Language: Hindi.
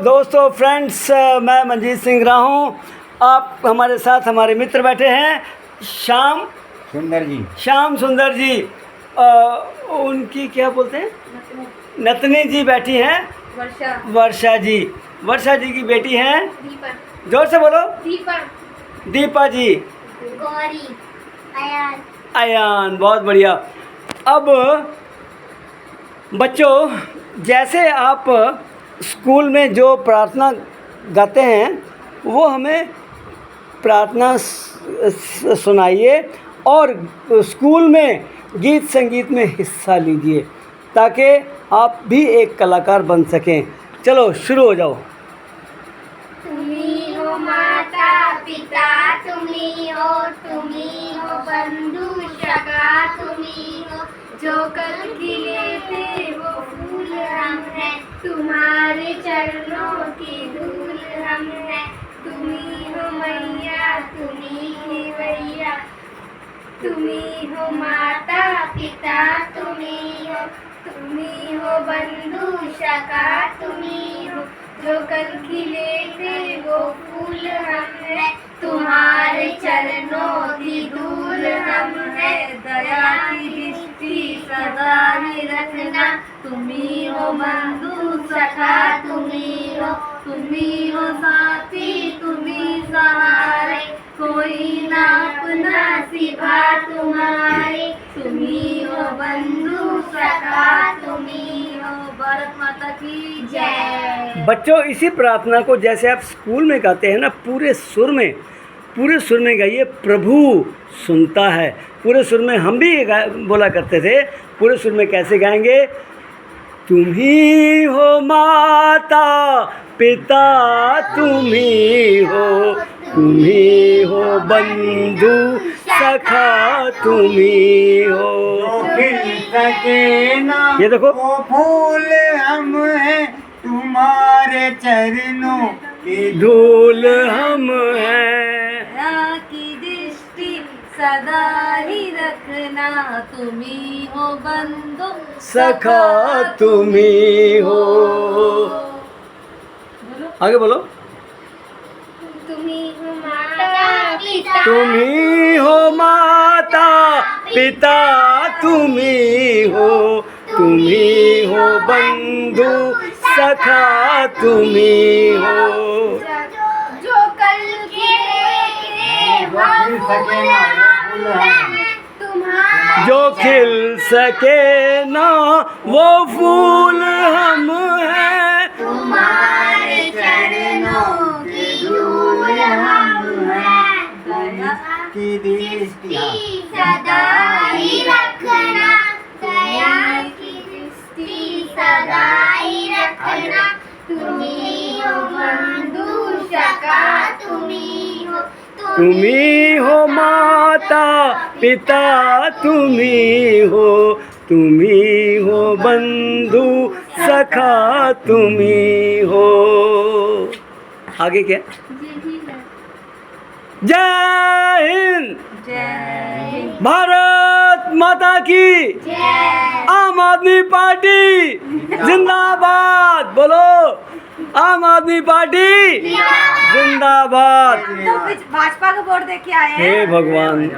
दोस्तों फ्रेंड्स, मैं मंजीत सिंह रहा हूँ। आप हमारे साथ हमारे मित्र बैठे हैं श्याम सुंदर जी। उनकी क्या बोलते हैं, नतनी जी बैठी हैं, वर्षा जी की बेटी हैं, जोर से बोलो, दीपा जी, गौरी, अयान। बहुत बढ़िया। अब बच्चों, जैसे आप स्कूल में जो प्रार्थना गाते हैं वो हमें प्रार्थना सुनाइए और स्कूल में गीत संगीत में हिस्सा लीजिए ताकि आप भी एक कलाकार बन सकें। चलो शुरू हो जाओ। तुम्ही हो माता पिता, तुम्ही हो बंधु सखा, तुम्ही हो जो कल खिले थे वो फूल हम हैं, तुम्हारे चरणों की धूल हम हैं। तुम्ही हो मैया, तुम्ही ही भैया, तुम्ही हो माता पिता, तुम्ही हो बंधु सखा, तुम्ही हो जो कल खिले थे वो फूल हम हैं, तुम्हारे चरणों की धूल हम हैं। दया की दृष्टि सदा ही रखना, तुम्ही हो बंधु सखा, तुम्ही हो साथी, तुम्ही सहारे, कोई ना अपना सिवा तुम्हारे। तुम्ही हो बंधु सखा, तुम्ही हो। भारत माता की जय। बच्चों, इसी प्रार्थना को जैसे आप स्कूल में गाते हैं ना, पूरे सुर में गाइए। प्रभु सुनता है। पूरे सुर में हम भी बोला करते थे। पूरे सुर में कैसे गाएंगे? तुम्ही हो माता पिता, तुम्ही हो बंधु सखा, तुम्ही हो। ये देखो, वो फूल हम हैं, तुम्हारे चरणों की धूल हम हैं। दया की दृष्टि सदा ही रखना, तुम्ही हो बंधु सखा, तुम्ही हो। आगे बोलो। तुम्ही हो माता पिता, तुम्ही हो माता पिता, तुम्ही हो बंधु सखा, तुम्ही हो। जो कल के वो फूल हम हैं, तुम्हारे जो खिल सके ना वो फूल हम हैं, तुम्हारे चरणों की धूल हम हैं। दया की दृष्टि सदा ही रखना, दया की दृष्टि सदा ही रखना, तुम्ही हो बंधु सखा, तुम्ही हो माता पिता, तुम्ही हो बंधु सखा, तुम्ही हो। आगे क्या? जय हिंद। भारत माता की जय। आम आदमी पार्टी जिंदाबाद। बोलो, आम आदमी पार्टी जिंदाबाद। तो भाजपा का वोट दे के आए हैं। हे भगवान।